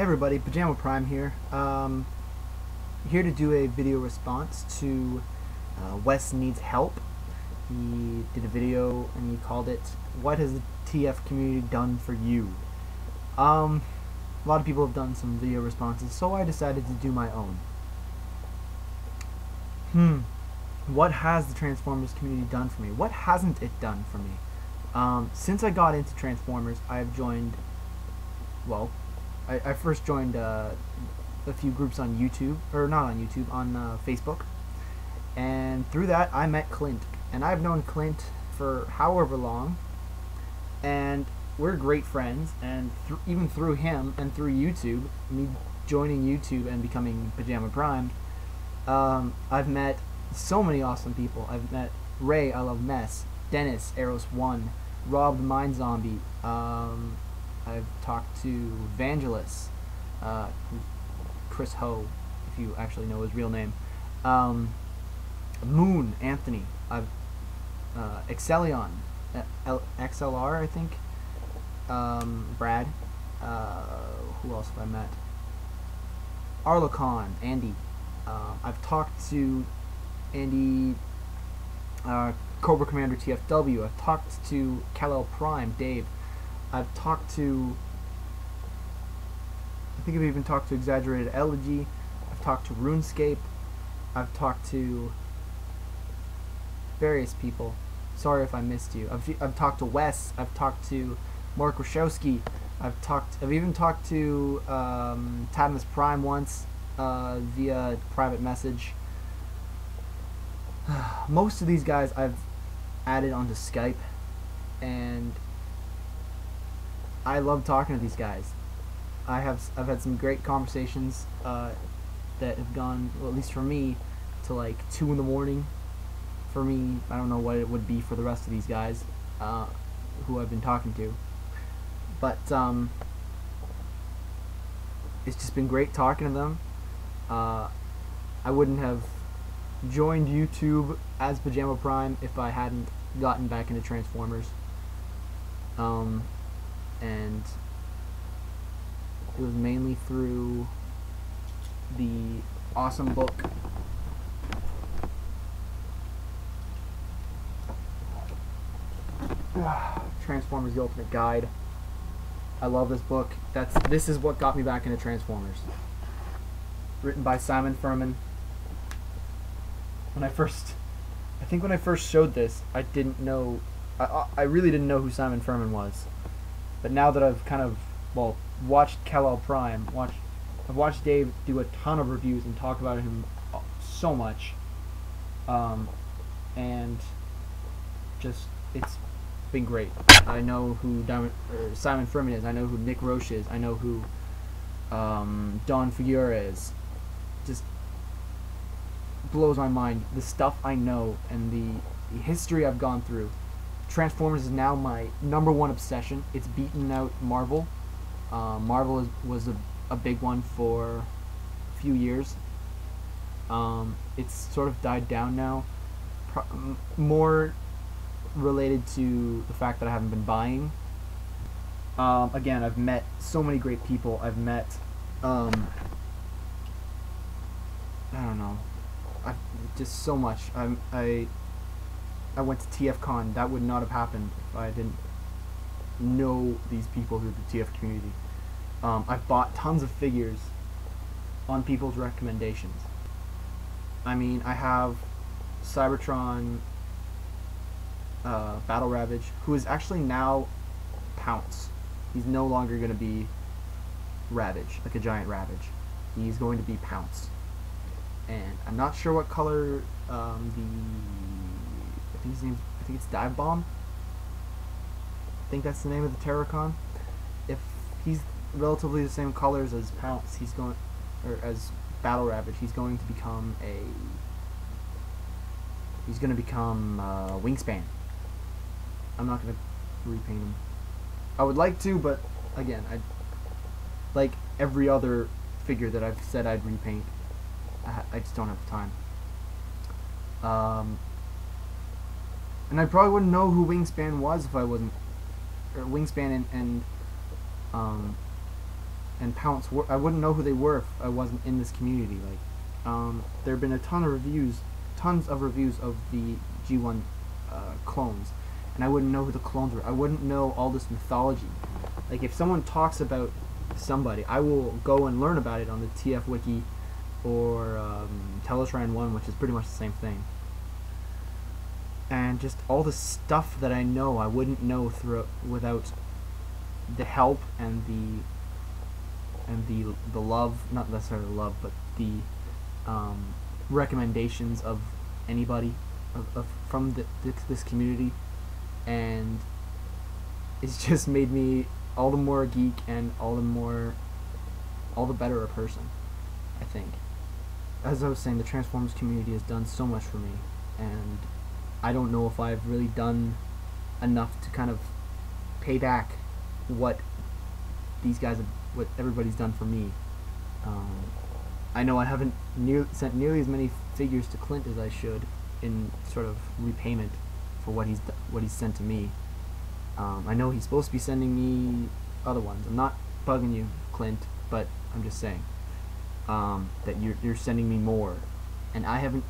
Hey everybody, PyjamaPrime here. Here to do a video response to Wes Needs Help. He did a video and he called it, "What has the TF community done for you?" A lot of people have done some video responses, so I decided to do my own. What has the Transformers community done for me? What hasn't it done for me? Since I got into Transformers, I have joined, well, I first joined a few groups on YouTube, or not on YouTube, on Facebook, and through that I met Clint, and I've known Clint for however long, and we're great friends, and even through him and through YouTube, me joining YouTube and becoming PyjamaPrime, I've met so many awesome people. I've met Ray, I Love Mess, Dennis, Eros1, Rob the Mind Zombie, I've talked to Vangelis, Chris Ho, if you actually know his real name, Moon, Anthony, I've Excellion, XLR, I think, Brad, who else have I met? Arlecon, Andy, I've talked to Andy, Cobra Commander TFW, I've talked to Kal-El Prime, Dave, I've talked to, I think I've even talked to Exaggerated Elegy, I've talked to RuneScape, I've talked to various people. Sorry if I missed you. I've talked to Wes, I've talked to Mark Wachowski, I've even talked to Tadmus Prime once via private message. Most of these guys I've added onto Skype, and I love talking to these guys. I've had some great conversations that have gone, well, at least for me, to like 2 in the morning. For me, I don't know what it would be for the rest of these guys who I've been talking to, but it's just been great talking to them. I wouldn't have joined YouTube as PyjamaPrime if I hadn't gotten back into Transformers. And it was mainly through the awesome book Transformers: The Ultimate Guide. I love this book. This is what got me back into Transformers. Written by Simon Furman. I think when I first showed this, I didn't know, I really didn't know who Simon Furman was. But now that I've kind of, well, watched Kal-El Prime, I've watched Dave do a ton of reviews and talk about him so much, and just, it's been great. I know who Simon Furman is, I know who Nick Roche is, I know who Don Figueroa is. Just blows my mind, the stuff I know and the history I've gone through. Transformers is now my #1 obsession. It's beaten out Marvel. Marvel was a big one for a few years. It's sort of died down now. More related to the fact that I haven't been buying. Again, I've met so many great people. I've met, I don't know, just so much. I went to TFCon. That would not have happened if I didn't know these people through the TF community. I've bought tons of figures on people's recommendations. I mean, I have Cybertron Battle Ravage, who is actually now Pounce. He's no longer going to be Ravage, like a giant Ravage. He's going to be Pounce. And I'm not sure what color I think it's Dive Bomb. I think that's the name of the Terracon. If he's relatively the same colors as Pounce, or as Battle Ravage, he's going to become Wingspan. I'm not going to repaint him. I would like to, but again, like every other figure that I've said I'd repaint, I just don't have the time. And I probably wouldn't know who Wingspan was if I wasn't, or Wingspan and and Pounce, I wouldn't know who they were if I wasn't in this community. Like, there have been a tons of reviews of the G1 clones, and I wouldn't know who the clones were. I wouldn't know all this mythology. Like, if someone talks about somebody, I will go and learn about it on the TF Wiki or Teleshrine 1, which is pretty much the same thing. And just all the stuff that I know, I wouldn't know without the help and the love, not necessarily love, but the recommendations of anybody from this community. And it's just made me all the more a geek and all the better a person, I think. As I was saying, the Transformers community has done so much for me, and I don't know if I've really done enough to kind of pay back what what everybody's done for me. I know I haven't sent nearly as many figures to Clint as I should in sort of repayment for what he's sent to me. I know he's supposed to be sending me other ones. I'm not bugging you, Clint, but I'm just saying that you're sending me more, and I haven't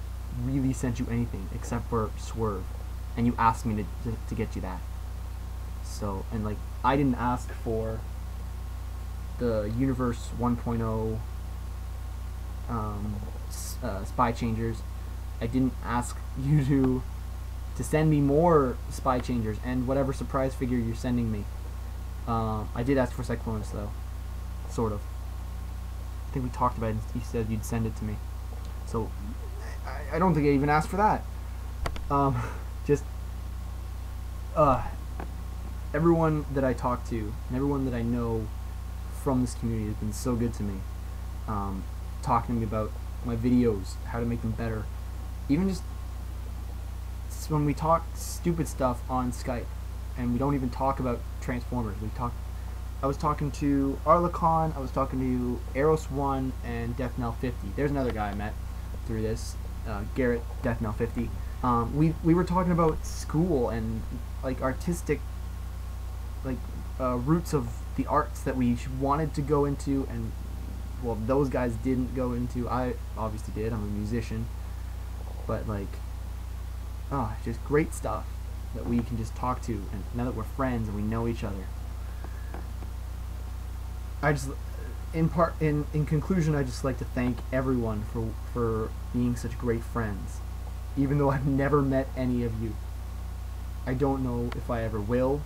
really sent you anything except for Swerve, and you asked me to get you that. So, and like, I didn't ask for the Universe 1.0 spy changers. I didn't ask you to send me more spy changers and whatever surprise figure you're sending me. I did ask for Cyclonus though, sort of. I think we talked about it. You said you'd send it to me, so I don't think I even asked for that. Just everyone that I talk to and everyone that I know from this community has been so good to me. Talking to me about my videos, how to make them better. Even just when we talk stupid stuff on Skype, and we don't even talk about Transformers. I was talking to Arlecon, I was talking to Eros1 and DeathKnell50. There's another guy I met through this, Garrett DeathKnell50. We were talking about school and like artistic, like roots of the arts that we wanted to go into, and well, those guys didn't go into. I obviously did. I'm a musician, but like, just great stuff that we can just talk to, and now that we're friends and we know each other. I just, in conclusion, I just like to thank everyone for being such great friends, even though I've never met any of you. I don't know if I ever will.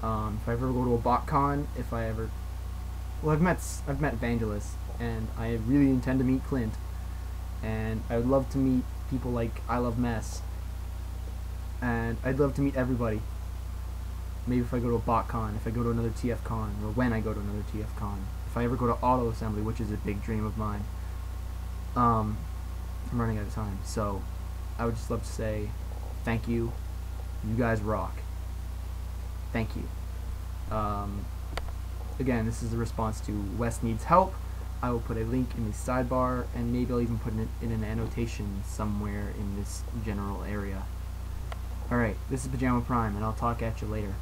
If I ever go to a BotCon, if I ever, well, I've met Vangelis, and I really intend to meet Clint, and I would love to meet people like I Love Mess, and I'd love to meet everybody. Maybe if I go to a BotCon, if I go to another TFCon, or when I go to another TFCon, if I ever go to Auto Assembly, which is a big dream of mine. I'm running out of time, so I would just love to say thank you. You guys rock. Thank you. Again, this is a response to Wes Needs Help. I will put a link in the sidebar, and maybe I'll even put it in an annotation somewhere in this general area. Alright, this is PyjamaPrime, and I'll talk at you later.